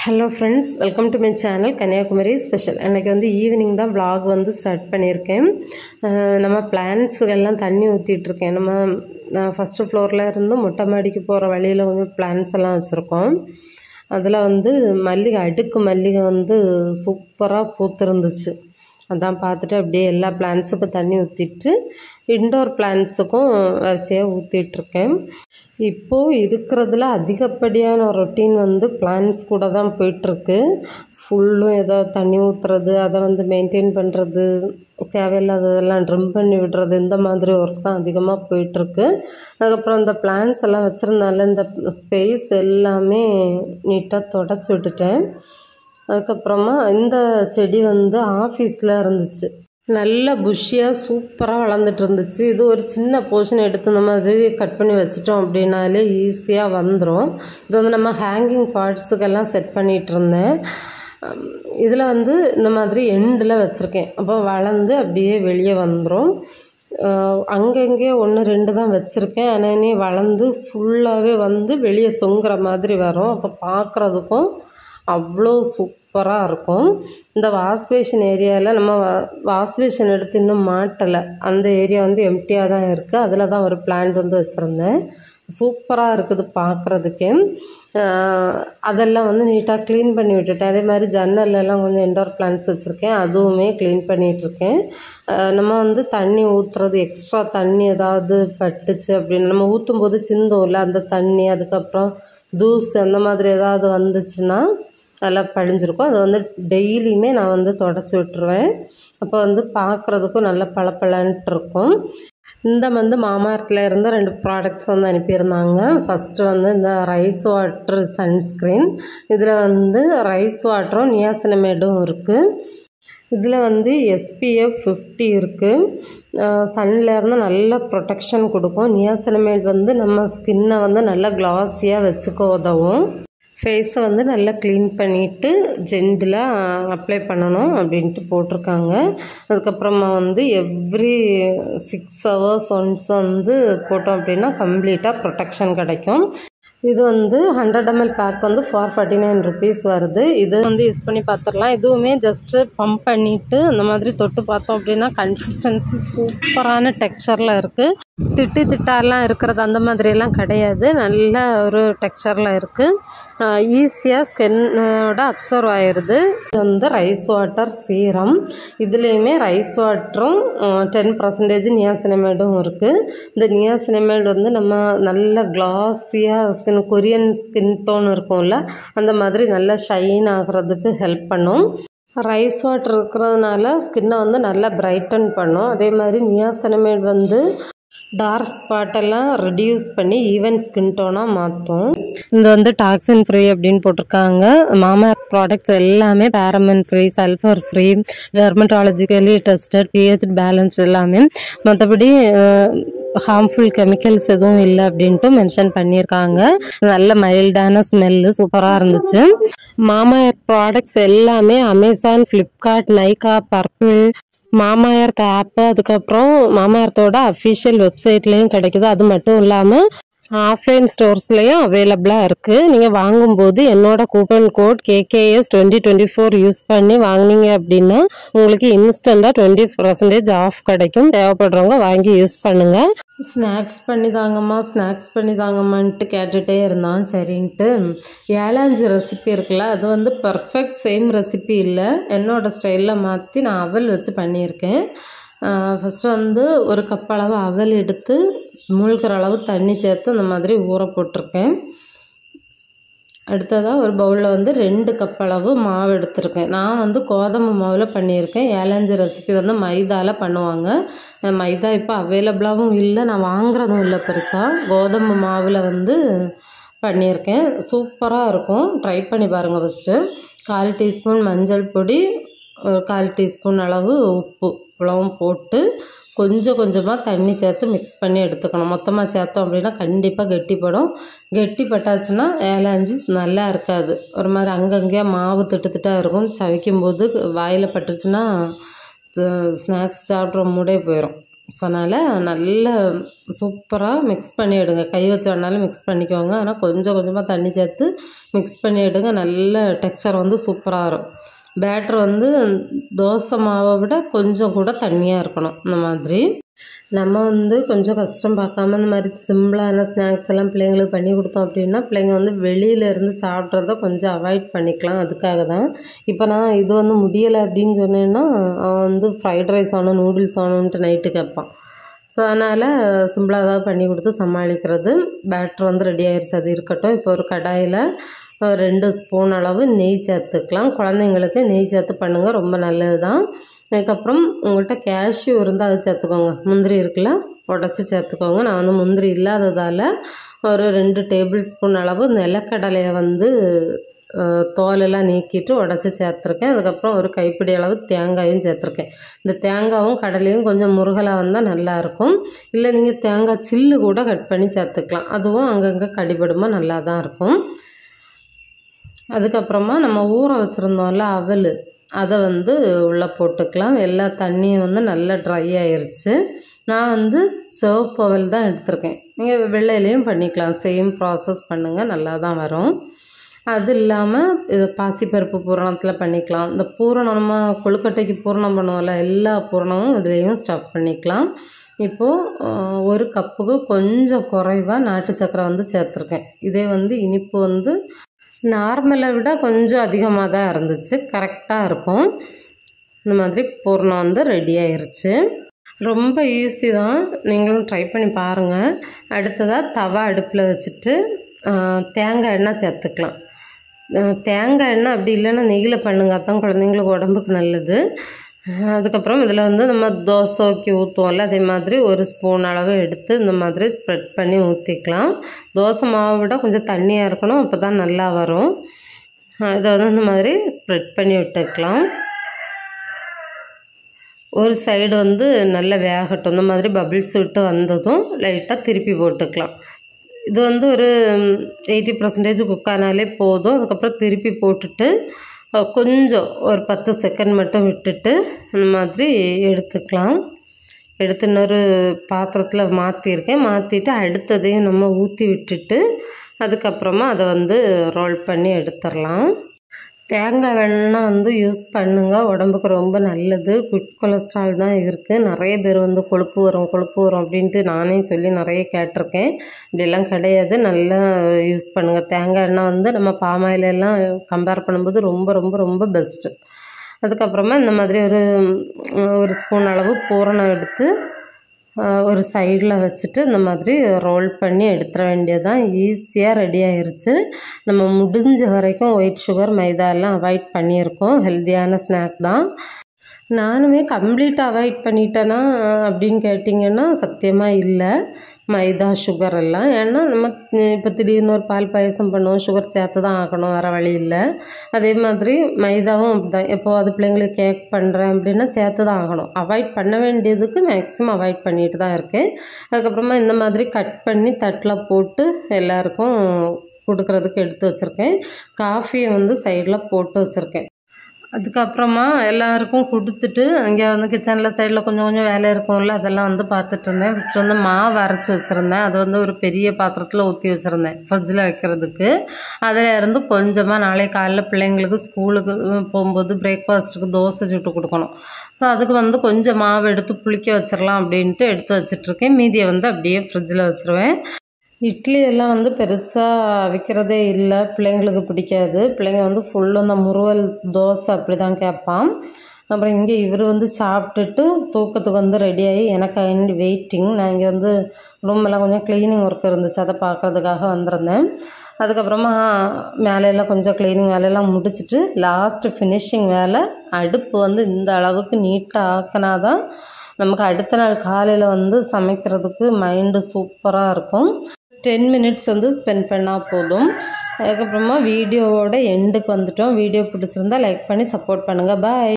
Hello friends, welcome to my channel Kanyakumari special. அன்றைக்கி வந்து evening தான் vlog வந்து ஸ்டார்ட் பண்ணியிருக்கேன். நம்ம பிளான்ஸுக்கெல்லாம் தண்ணி ஊற்றிட்டுருக்கேன். நான் ஃபஸ்ட்டு ஃப்ளோரில் இருந்து மொட்டை மாடிக்கு போகிற வழியில் வந்து பிளான்ஸ் எல்லாம் வச்சுருக்கோம். அதில் வந்து அடுக்கு மல்லிகை வந்து சூப்பராக பூத்துருந்துச்சு. அதான் பார்த்துட்டு அப்படியே எல்லா பிளான்ஸுக்கும் தண்ணி ஊற்றிட்டு இன்டோர் பிளான்ஸுக்கும் வரிசையாக ஊற்றிட்டுருக்கேன். இப்போது இருக்கிறதுல அதிகப்படியான ரொட்டீன் வந்து பிளான்ஸ் கூட தான் போயிட்டுருக்கு. ஃபுல்லும் ஏதாவது தண்ணி ஊற்றுறது, அதை வந்து மெயின்டைன் பண்ணுறது, தேவையில்லாததெல்லாம் ட்ரிம் பண்ணி விடுறது, இந்த மாதிரி ஒர்க் தான் அதிகமாக போயிட்டுருக்கு. அதுக்கப்புறம் இந்த பிளான்ஸ் எல்லாம் வச்சுருந்தால இந்த ஸ்பேஸ் எல்லாமே நீட்டாக தொடச்சி விட்டுட்டேன். அதுக்கப்புறமா இந்த செடி வந்து ஆஃபீஸில் இருந்துச்சு, நல்ல புஷ்ஷியாக சூப்பராக வளர்ந்துட்டு இருந்துச்சு. இது ஒரு சின்ன போர்ஷன் எடுத்து இந்த மாதிரி கட் பண்ணி வச்சிட்டோம் அப்படின்னாலே ஈஸியாக வந்துடும். இது வந்து நம்ம ஹேங்கிங் பார்ட்ஸுக்கெல்லாம் செட் பண்ணிகிட்டு இருந்தேன். இதில் வந்து இந்த மாதிரி எண்டில் வச்சுருக்கேன். அப்போ வளர்ந்து அப்படியே வெளியே வந்துடும். அங்கங்கே 1-2 தான் வச்சுருக்கேன். ஆனால் இனி வளர்ந்து ஃபுல்லாகவே வந்து வெளியே தொங்குற மாதிரி வரும். அப்போ பார்க்குறதுக்கும் அவ்வளோ சூப்பராக இருக்கும். இந்த வாஷ்பேஷன் ஏரியாவில் நம்ம வாஷ்பேஷன் எடுத்து இன்னும் மாட்டலை. அந்த ஏரியா வந்து எம்டியாக தான் இருக்குது. அதில் தான் ஒரு பிளான்ட் வந்து வச்சுருந்தேன். சூப்பராக இருக்குது பார்க்குறதுக்கே. அதெல்லாம் வந்து நீட்டாக க்ளீன் பண்ணி விட்டுட்டேன். அதே மாதிரி ஜன்னல்லாம் கொஞ்சம் இன்டோர் பிளான்ட்ஸ் வச்சுருக்கேன், அதுவுமே க்ளீன் பண்ணிகிட்ருக்கேன். நம்ம வந்து தண்ணி ஊற்றுறது, எக்ஸ்ட்ரா தண்ணி ஏதாவது பட்டுச்சு அப்படின்னு நம்ம ஊற்றும்போது சிந்தும்ல அந்த தண்ணி, அதுக்கப்புறம் தூசு அந்த மாதிரி ஏதாவது வந்துச்சுன்னா அதெல்லாம் படிஞ்சிருக்கும். அதை வந்து டெய்லியுமே நான் வந்து தொடச்சி விட்டுருவேன். அப்போ வந்து பார்க்குறதுக்கும் நல்ல பளபளன்ட்டு இருக்கும். இந்த வந்து மாமார்த்தில் இருந்து 2 ப்ராடக்ட்ஸ் வந்து அனுப்பியிருந்தாங்க. ஃபஸ்ட்டு வந்து இந்த ரைஸ் வாட்டர் சன்ஸ்க்ரீன். இதில் வந்து ரைஸ் வாட்டரும் நியாசினமேடும் இருக்குது. இதில் வந்து SPF 50 இருக்குது. சன்லேருந்து நல்ல ப்ரொடெக்ஷன் கொடுக்கும். நியாசினமேட் வந்து நம்ம ஸ்கின்னை வந்து நல்லா க்ளாஸியாக வச்சுக்க உதவும். ஃபேஸை வந்து நல்லா க்ளீன் பண்ணிவிட்டு ஜென்டிலாக அப்ளை பண்ணணும் அப்படின்ட்டு போட்டிருக்காங்க. அதுக்கப்புறமா வந்து எவ்ரி 6 hours ஒன்ஸ் வந்து போட்டோம் அப்படின்னா கம்ப்ளீட்டாக ப்ரொடெக்ஷன் கிடைக்கும். இது வந்து 100 ml பேக் வந்து 449 rupees வருது. இது வந்து யூஸ் பண்ணி பார்த்துடலாம். இதுவுமே ஜஸ்ட்டு பம்ப் பண்ணிவிட்டு அந்த மாதிரி தொட்டு பார்த்தோம் அப்படின்னா கன்சிஸ்டன்சி சூப்பரான டெக்ஸ்சரில் இருக்குது. திட்டாலாம் இருக்கிறது அந்த மாதிரியெல்லாம் கிடையாது. நல்ல ஒரு டெக்ஸ்சரில் இருக்குது. ஈஸியாக ஸ்கின்னோட அப்சர்வ் ஆயிடுது. இது வந்து ரைஸ் வாட்டர் சீரம். இதுலேயுமே ரைஸ் வாட்டரும் 10% நியாசினமேடும் இருக்குது. இந்த நியாசினமேட் வந்து நம்ம நல்ல கிளாஸியாக ஸ்கின், கொரியன் ஸ்கின் டோன் இருக்கும்ல அந்த மாதிரி நல்லா ஷைன் ஆகிறதுக்கு ஹெல்ப் பண்ணும். ரைஸ் வாட்டர் இருக்கிறதுனால ஸ்கின்னை வந்து நல்லா பிரைட்டன் பண்ணும். அதே மாதிரி நியாசினமேட் வந்து டார்க் ஸ்பாட்டெல்லாம் ரெடியூஸ் பண்ணி ஈவன் ஸ்கின் டோனாக மாற்றும். இது வந்து டாக்ஸின் ஃப்ரீ அப்படின்னு போட்டிருக்காங்க. மாமா ப்ராடக்ட்ஸ் எல்லாமே paraben free, sulphur free, dermatologically tested, pH balance எல்லாமே. மற்றபடி ஹார்ம்ஃபுல் கெமிக்கல்ஸ் எதுவும் இல்லை அப்படின்ட்டு மென்ஷன் பண்ணியிருக்காங்க. நல்ல மைல்டான ஸ்மெல்லு சூப்பராக இருந்துச்சு. மாமா ப்ராடக்ட்ஸ் எல்லாமே அமேசான், ஃப்ளிப்கார்ட், நைகா, பர்பிள், மாமா எர்த் ஆப்பு, அதுக்கப்புறம் மாமா எர்த்தோட அஃபிஷியல் வெப்சைட்லேயும் கிடைக்குது. அது மட்டும் இல்லாமல் ஆஃப்லைன் ஸ்டோர்ஸ்லேயும் அவைலபிளாக இருக்குது. நீங்கள் வாங்கும்போது என்னோட கூப்பன் கோட் KKS 2024 யூஸ் பண்ணி வாங்கினீங்க அப்படின்னா உங்களுக்கு இன்ஸ்டண்ட்டாக 20% ஆஃப் கிடைக்கும். தேவைப்படுறவங்க வாங்கி யூஸ் பண்ணுங்கள். ஸ்நாக்ஸ் பண்ணி தாங்கம்மான்ட்டு கேட்டுகிட்டே இருந்தான். சரின்ட்டு ஏலாஞ்சி ரெசிபி இருக்குல்ல, அது வந்து பர்ஃபெக்ட் சேம் ரெசிபி இல்லை, என்னோடய ஸ்டைலில் மாற்றி நான் அவல் வச்சு பண்ணியிருக்கேன். ஃபஸ்ட்டு வந்து 1 கப் அளவு அவல் எடுத்து மூழ்கிற அளவு தண்ணி சேர்த்து அந்த மாதிரி ஊற போட்டிருக்கேன். அடுத்ததாக ஒரு பவுலில் வந்து 2 கப் அளவு மாவு எடுத்திருக்கேன். நான் வந்து கோதுமை மாவில் பண்ணியிருக்கேன். ஏலாஞ்சி ரெசிபி வந்து மைதாவில் பண்ணுவாங்க. மைதா இப்போ அவைலபிளாகவும் இல்லை, நான் வாங்குறதும் இல்லை பெருசாக. கோதுமை மாவில் வந்து பண்ணியிருக்கேன். சூப்பராக இருக்கும், ட்ரை பண்ணி பாருங்கள். ஃபஸ்ட்டு 1/4 டீஸ்பூன் மஞ்சள் பொடி, 1/4 டீஸ்பூன் அளவு உப்பு இவ்வளவும் போட்டு கொஞ்சம் கொஞ்சமாக தண்ணி சேர்த்து மிக்ஸ் பண்ணி எடுத்துக்கணும். மொத்தமாக சேர்த்தோம் அப்படின்னா கண்டிப்பாக கெட்டிப்படும். கெட்டிப்பட்டாச்சுன்னா ஏலாஞ்சி நல்லா இருக்காது. ஒரு மாதிரி அங்கங்கேயே மாவு திட்டாக இருக்கும். சவைக்கும் போது வாயில் பட்டுச்சுன்னா ஸ்நாக்ஸ் சாப்பிட்ற மூடே போயிடும். ஸோ அதனால் நல்லா சூப்பராக மிக்ஸ் பண்ணி எடுங்க. கை வச்சு வேணாலும் மிக்ஸ் பண்ணிக்கோங்க. ஆனால் கொஞ்சம் கொஞ்சமாக தண்ணி சேர்த்து மிக்ஸ் பண்ணி எடுங்க. நல்ல டெக்ஸ்சர் வந்து சூப்பராக வரும். பேட்டர் வந்து தோசை மாவை விட கொஞ்சம் கூட தண்ணியாக இருக்கணும். இந்த மாதிரி நம்ம வந்து கொஞ்சம் கஷ்டம் பார்க்காம இந்த மாதிரி சிம்பிளான ஸ்நாக்ஸ் எல்லாம் பிள்ளைங்களுக்கு பண்ணி கொடுத்தோம் அப்படின்னா பிள்ளைங்க வந்து வெளியிலேருந்து சாப்பிட்றத கொஞ்சம் அவாய்ட் பண்ணிக்கலாம். அதுக்காக தான் இப்போ நான் இது வந்து முடியலை அப்படின்னு சொன்னேன்னா அவன் வந்து ஃப்ரைட் ரைஸ் ஆகணும், நூடுல்ஸ் ஆகணுன்ட்டு நைட்டு கேட்பான். ஸோ அதனால் சிம்பிளாக ஏதாவது பண்ணி கொடுத்து சமாளிக்கிறது. பேட்டர் வந்து ரெடி ஆயிடுச்சு, அது இருக்கட்டும். இப்போ ஒரு கடாயில் 2 ஸ்பூன் அளவு நெய் சேர்த்துக்கலாம். குழந்தைங்களுக்கு நெய் சேர்த்து பண்ணுங்கள், ரொம்ப நல்லது தான். அதுக்கப்புறம் உங்கள்கிட்ட கேஷ்யூ இருந்தால் அது சேர்த்துக்கோங்க. முந்திரி இருக்குல்ல, உடச்சி சேர்த்துக்கோங்க. நான் வந்து முந்திரி இல்லாததால் ஒரு 2 டேபிள் ஸ்பூன் அளவு நிலக்கடலையை வந்து தோலெல்லாம் நீக்கிட்டு உடச்சி சேர்த்துருக்கேன். அதுக்கப்புறம் ஒரு கைப்பிடி அளவு தேங்காயும் சேர்த்துருக்கேன். இந்த தேங்காயும் கடலையும் கொஞ்சம் முருகலாக வந்தால் நல்லாயிருக்கும். இல்லை நீங்கள் தேங்காய் சில்லு கூட கட் பண்ணி சேர்த்துக்கலாம், அதுவும் அங்கங்கே கடிபடுமா நல்லா தான் இருக்கும். அதுக்கப்புறமா நம்ம ஊற வச்சுருந்தோம்ல அவல், அதை வந்து உள்ளே போட்டுக்கலாம். எல்லா தண்ணியும் வந்து நல்லா ட்ரை ஆயிடுச்சு. நான் வந்து சிவப்பு அவல் தான் எடுத்திருக்கேன். நீங்கள் வெள்ளையிலையும் பண்ணிக்கலாம், சேம் ப்ராசஸ் பண்ணுங்கள், நல்லா தான் வரும். அது இல்லாமல் இது பாசிப்பருப்பு பூரணத்தில் பண்ணிக்கலாம். இந்த பூரணம் நம்ம கொழுக்கட்டைக்கு பூரணம் பண்ணுவோம்ல, எல்லா பூரணமும் இதுலேயும் ஸ்டஃப் பண்ணிக்கலாம். இப்போது 1 கப்புக்கு கொஞ்சம் குறைவாக நாட்டு சக்கரை வந்து சேர்த்துருக்கேன். இதே வந்து இனிப்பு வந்து நார்மலை விட கொஞ்சம் அதிகமாக தான் இருந்துச்சு, கரெக்டாக இருக்கும். இந்த மாதிரி பூர்ணம் வந்து ரெடி ஆயிடுச்சு. ரொம்ப ஈஸி தான், நீங்களும் ட்ரை பண்ணி பாருங்கள். அடுத்ததாக தவா அடுப்பில் வச்சுட்டு தேங்காய் எண்ணெய் சேர்த்துக்கலாம். தேங்காய் எண்ணெய் அப்படி இல்லைன்னா நெய்யில் பண்ணுங்க, தான் குழந்தைங்களுக்கு உடம்புக்கு நல்லது. அதுக்கப்புறம் இதில் வந்து நம்ம தோசைக்கு ஊற்றுவோம்ல, அதே மாதிரி 1 ஸ்பூன் அளவு எடுத்து இந்த மாதிரி ஸ்ப்ரெட் பண்ணி ஊற்றிக்கலாம். தோசை மாவை விட கொஞ்சம் தண்ணியாக இருக்கணும், அப்போ தான் நல்லா வரும். இதை வந்து இந்த மாதிரி ஸ்ப்ரெட் பண்ணி விட்டுக்கலாம். ஒரு சைடு வந்து நல்லா வேகட்டும். இந்த மாதிரி பபிள்ஸ் விட்டு வந்ததும் லைட்டாக திருப்பி போட்டுக்கலாம். இது வந்து ஒரு 80% குக் ஆனாலே போதும். அதுக்கப்புறம் திருப்பி போட்டுட்டு கொஞ்சம் ஒரு 10 செகண்ட் மட்டும் விட்டுட்டு இந்த மாதிரி எடுத்துக்கலாம். எடுத்து இன்னொரு பாத்திரத்தில் மாற்றிருக்கேன். மாற்றிட்டு அடுத்ததையும் நம்ம ஊற்றி விட்டுட்டு அதுக்கப்புறமா அதை வந்து ரோல் பண்ணி எடுத்துடலாம். தேங்காய் எண்ணெய் வந்து யூஸ் பண்ணுங்கள், உடம்புக்கு ரொம்ப நல்லது. குட் கொலஸ்ட்ரால் தான் இருக்குது. நிறைய பேர் வந்து கொழுப்பு வரும் அப்படின்ட்டு நானே சொல்லி நிறைய கேட்டிருக்கேன். இப்படியெல்லாம் கிடையாது, நல்லா யூஸ் பண்ணுங்கள். தேங்காய் எண்ணெய் வந்து நம்ம பாமாயிலெல்லாம் கம்பேர் பண்ணும்போது ரொம்ப ரொம்ப ரொம்ப பெஸ்ட்டு. அதுக்கப்புறமா இந்த மாதிரி ஒரு ஸ்பூன் அளவு பூரணம் எடுத்து ஒரு சைடில் வச்சுட்டு இந்த மாதிரி ரோல் பண்ணி எடுத்துட வேண்டியதான். ஈஸியாக ரெடி ஆயிடுச்சு. நம்ம முடிஞ்ச வரைக்கும் ஒயிட் சுகர் மைதா எல்லாம் அவாய்ட் பண்ணியிருக்கோம். ஹெல்த்தியான ஸ்நாக் தான். நானுமே கம்ப்ளீட்டாக அவாய்ட் பண்ணிட்டேன்னா அப்படின்னு கேட்டிங்கன்னா சத்தியமாக இல்லை, மைதா சுகர் எல்லாம். ஏன்னா நம்ம இப்போ திடீர்னு ஒரு பால் பாயசம் பண்ணுவோம், சுகர் சேர்த்து தான் ஆகணும், வேறு வழி இல்லை. அதே மாதிரி மைதாவும் அப்படி தான். எப்போ அது பிள்ளைங்களுக்கு கேக் பண்ணுறேன் அப்படின்னா சேர்த்து தான் ஆகணும். அவாய்ட் பண்ண வேண்டியதுக்கு மேக்ஸிமம் அவாய்ட் பண்ணிட்டு தான் இருக்கேன். அதுக்கப்புறமா இந்த மாதிரி கட் பண்ணி தட்டில் போட்டு எல்லாருக்கும் கொடுக்குறதுக்கு எடுத்து வச்சுருக்கேன். காஃபியை வந்து சைடில் போட்டு வச்சுருக்கேன். அதுக்கப்புறமா எல்லாருக்கும் கொடுத்துட்டு அங்கே வந்து கிச்சனில் சைடில் கொஞ்சம் கொஞ்சம் வேலை இருக்கும்ல, அதெல்லாம் வந்து பார்த்துட்டு இருந்தேன். ஃபஸ்ட்டு வந்து மாவு அரைச்சி வச்சுருந்தேன். அது வந்து ஒரு பெரிய பாத்திரத்தில் ஊற்றி வச்சுருந்தேன் ஃப்ரிட்ஜில் வைக்கிறதுக்கு. அதில் இருந்து கொஞ்சமாக நாளைக்கு காலையில் பிள்ளைங்களுக்கு ஸ்கூலுக்கு போகும்போது பிரேக்ஃபாஸ்ட்டுக்கு தோசை சுட்டு கொடுக்கணும். ஸோ அதுக்கு வந்து கொஞ்சம் மாவு எடுத்து புளிக்க வச்சிடலாம் அப்படின்ட்டு எடுத்து வச்சிட்ருக்கேன். மீதியை வந்து அப்படியே ஃப்ரிட்ஜில் வச்சுருவேன். இட்லி எல்லாம் வந்து பெருசாக விற்கிறதே இல்லை, பிள்ளைங்களுக்கு பிடிக்காது. பிள்ளைங்க வந்து ஃபுல்லும் இந்த முறுவல் தோசை அப்படி தான் கேட்பான். அப்புறம் இங்கே இவர் வந்து சாப்பிட்டுட்டு தூக்கத்துக்கு வந்து ரெடியாகி எனக்கு வெயிட்டிங். நான் இங்கே வந்து ரூமெல்லாம் கொஞ்சம் க்ளீனிங் ஒர்க் இருந்துச்சு, அதை பார்க்குறதுக்காக வந்திருந்தேன். அதுக்கப்புறமா மேலையெல்லாம் கொஞ்சம் க்ளீனிங் வேலையெல்லாம் முடிச்சுட்டு லாஸ்ட்டு ஃபினிஷிங் வேலை, அடுப்பு வந்து இந்த அளவுக்கு நீட்டாக ஆக்கினா தான் நமக்கு அடுத்த நாள் காலையில் வந்து சமைக்கிறதுக்கு மைண்டு சூப்பராக இருக்கும். 10 மினிட்ஸ் வந்து ஸ்பெண்ட் பண்ணால் போதும். அதுக்கப்புறமா வீடியோவோட எண்டுக்கு வந்துட்டோம். வீடியோ பிடிச்சிருந்தால் லைக் பண்ணி சப்போர்ட் பண்ணுங்கள். பாய்.